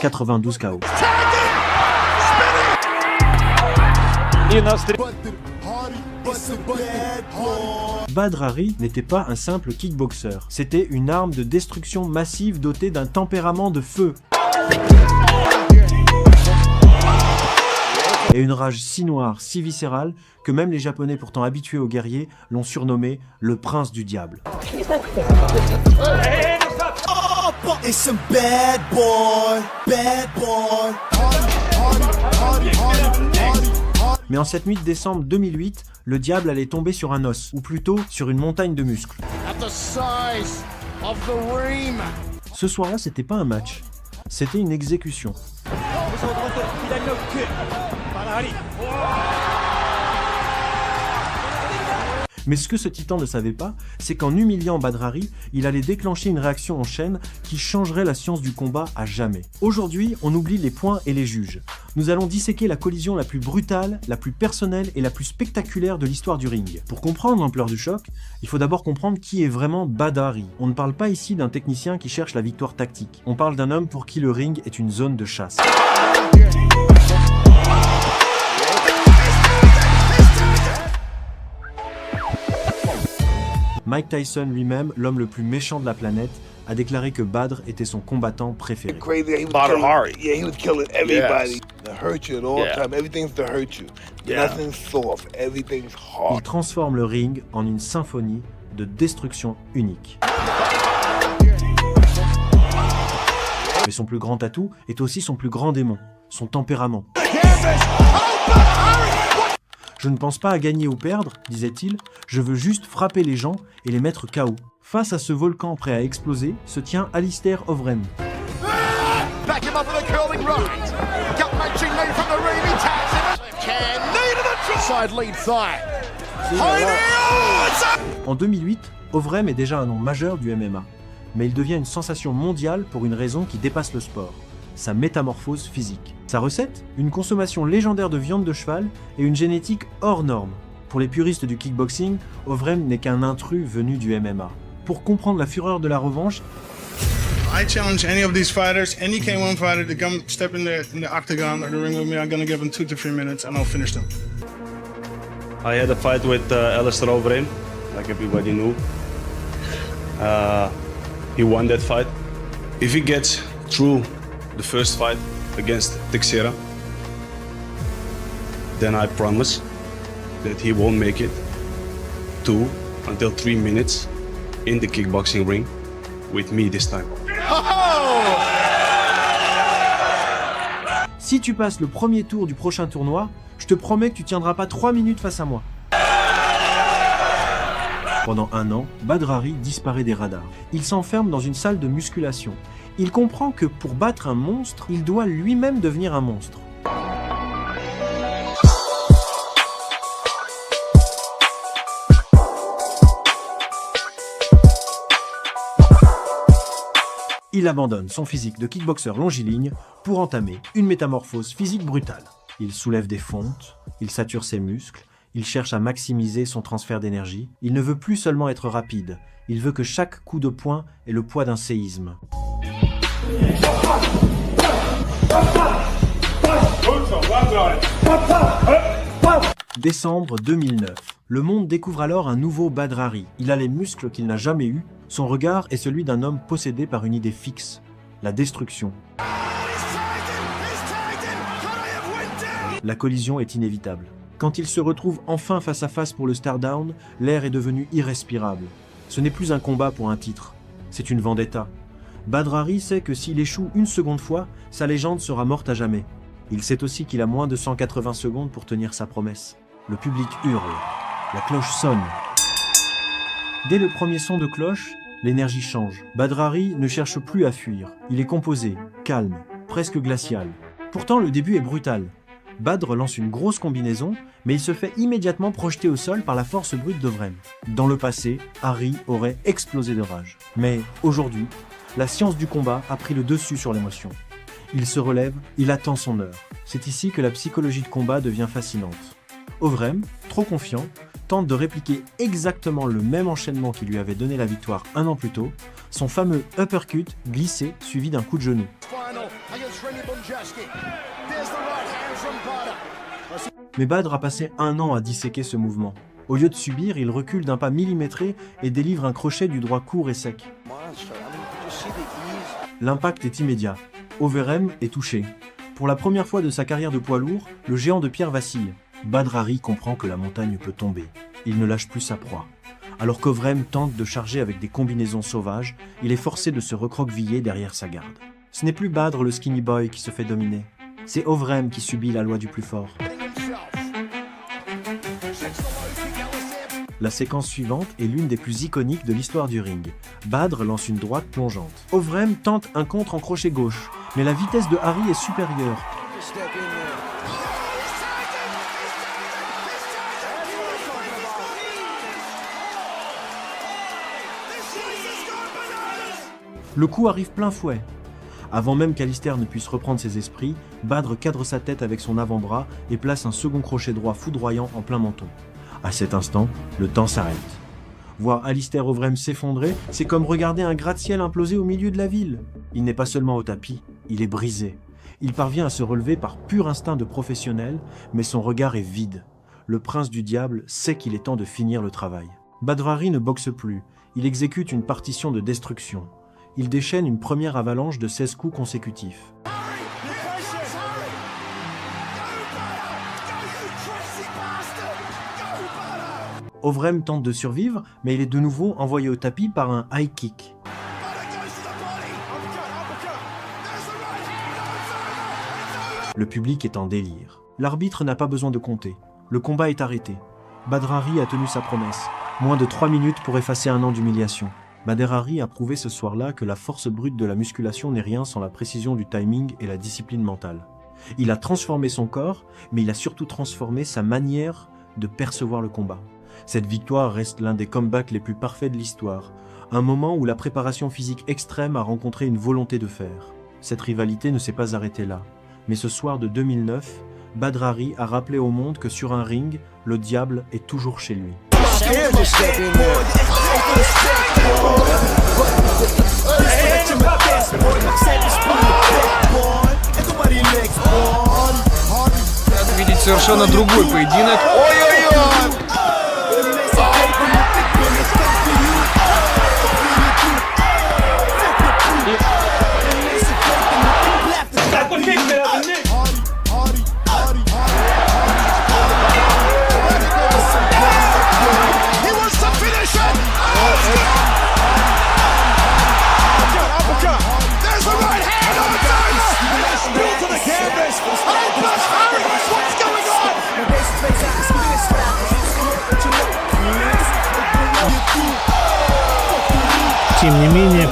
92 KO. Badr Hari n'était pas un simple kickboxer, c'était une arme de destruction massive dotée d'un tempérament de feu. Et une rage si noire, si viscérale, que même les Japonais pourtant habitués aux guerriers l'ont surnommé le prince du diable. Mais en cette nuit de décembre 2008, le diable allait tomber sur un os, ou plutôt sur une montagne de muscles. Ce soir-là, c'était pas un match, c'était une exécution. Mais ce que ce titan ne savait pas, c'est qu'en humiliant Badr Hari, il allait déclencher une réaction en chaîne qui changerait la science du combat à jamais. Aujourd'hui, on oublie les points et les juges. Nous allons disséquer la collision la plus brutale, la plus personnelle et la plus spectaculaire de l'histoire du ring. Pour comprendre l'ampleur du choc, il faut d'abord comprendre qui est vraiment Badr Hari. On ne parle pas ici d'un technicien qui cherche la victoire tactique. On parle d'un homme pour qui le ring est une zone de chasse. Mike Tyson lui-même, l'homme le plus méchant de la planète, a déclaré que Badr était son combattant préféré. Badr Hari. Yeah, he was killing everybody. To hurt you at all time. Everything's to hurt you. Nothing's soft. Everything's hard. Il transforme le ring en une symphonie de destruction unique. Mais son plus grand atout est aussi son plus grand démon, son tempérament. Je ne pense pas à gagner ou perdre, disait-il, je veux juste frapper les gens et les mettre KO. Face à ce volcan prêt à exploser, se tient Alistair Overeem. En 2008, Overeem est déjà un nom majeur du MMA, mais il devient une sensation mondiale pour une raison qui dépasse le sport. Sa métamorphose physique. Sa recette ? Une consommation légendaire de viande de cheval et une génétique hors norme. Pour les puristes du kickboxing, Overeem n'est qu'un intrus venu du MMA. Pour comprendre la fureur de la revanche, I challenge any of these fighters, any K1 fighter to come step in the octagon or the ring with me. I'm gonna give them 2 to 3 minutes and I'll finish them. I had a fight with Alistair Overeem, like everybody knew. He won that fight. If he gets through the first fight against Teixeira, then I promise that he won't make it 2 until 3 minutes in the kickboxing ring with me this time. si tu passes le premier tour du prochain tournoi, je te promets que tu tiendras pas 3 minutes face à moi. Pendant 1 an, Badr Hari disparaît des radars. Il s'enferme dans une salle de musculation. Il comprend que pour battre un monstre, il doit lui-même devenir un monstre. Il abandonne son physique de kickboxer longiligne pour entamer une métamorphose physique brutale. Il soulève des fontes, il sature ses muscles, il cherche à maximiser son transfert d'énergie. Il ne veut plus seulement être rapide, il veut que chaque coup de poing ait le poids d'un séisme. Décembre 2009. Le monde découvre alors un nouveau Badr Hari. Il a les muscles qu'il n'a jamais eus. Son regard est celui d'un homme possédé par une idée fixe, la destruction. La collision est inévitable. Quand il se retrouve enfin face à face pour le Staredown, l'air est devenu irrespirable. Ce n'est plus un combat pour un titre, c'est une vendetta. Badr Hari sait que s'il échoue une seconde fois, sa légende sera morte à jamais. Il sait aussi qu'il a moins de 180 secondes pour tenir sa promesse. Le public hurle, la cloche sonne. Dès le premier son de cloche, l'énergie change. Badr Hari ne cherche plus à fuir. Il est composé, calme, presque glacial. Pourtant, le début est brutal. Badr lance une grosse combinaison, mais il se fait immédiatement projeter au sol par la force brute d'Overeem. Dans le passé, Hari aurait explosé de rage. Mais aujourd'hui, la science du combat a pris le dessus sur l'émotion. Il se relève, il attend son heure. C'est ici que la psychologie de combat devient fascinante. Overeem, trop confiant, tente de répliquer exactement le même enchaînement qui lui avait donné la victoire 1 an plus tôt, son fameux uppercut glissé suivi d'un coup de genou. Mais Badr a passé 1 an à disséquer ce mouvement. Au lieu de subir, il recule d'un pas millimétré et délivre un crochet du droit court et sec. L'impact est immédiat. Overeem est touché. Pour la première fois de sa carrière de poids lourd, le géant de pierre vacille. Badr Hari comprend que la montagne peut tomber. Il ne lâche plus sa proie. Alors qu'Overeem tente de charger avec des combinaisons sauvages, il est forcé de se recroqueviller derrière sa garde. Ce n'est plus Badr le skinny boy qui se fait dominer. C'est Overeem qui subit la loi du plus fort. La séquence suivante est l'une des plus iconiques de l'histoire du ring. Badr lance une droite plongeante. Overeem tente un contre en crochet gauche, mais la vitesse de Hari est supérieure. Le coup arrive plein fouet. Avant même qu'Alistair ne puisse reprendre ses esprits, Badr cadre sa tête avec son avant-bras et place un second crochet droit foudroyant en plein menton. À cet instant, le temps s'arrête. Voir Alistair Overeem s'effondrer, c'est comme regarder un gratte-ciel imploser au milieu de la ville. Il n'est pas seulement au tapis, il est brisé. Il parvient à se relever par pur instinct de professionnel, mais son regard est vide. Le prince du diable sait qu'il est temps de finir le travail. Badr Hari ne boxe plus, il exécute une partition de destruction. Il déchaîne une première avalanche de 16 coups consécutifs. Overeem tente de survivre, mais il est de nouveau envoyé au tapis par un high kick. Le public est en délire. L'arbitre n'a pas besoin de compter. Le combat est arrêté. Badr Hari a tenu sa promesse. Moins de 3 minutes pour effacer 1 an d'humiliation. Badr Hari a prouvé ce soir-là que la force brute de la musculation n'est rien sans la précision du timing et la discipline mentale. Il a transformé son corps, mais il a surtout transformé sa manière de percevoir le combat. Cette victoire reste l'un des comebacks les plus parfaits de l'histoire, un moment où la préparation physique extrême a rencontré une volonté de fer. Cette rivalité ne s'est pas arrêtée là, mais ce soir de 2009, Badr Hari a rappelé au monde que sur un ring, le diable est toujours chez lui. Видеть совершенно другой поединок. Тем не менее,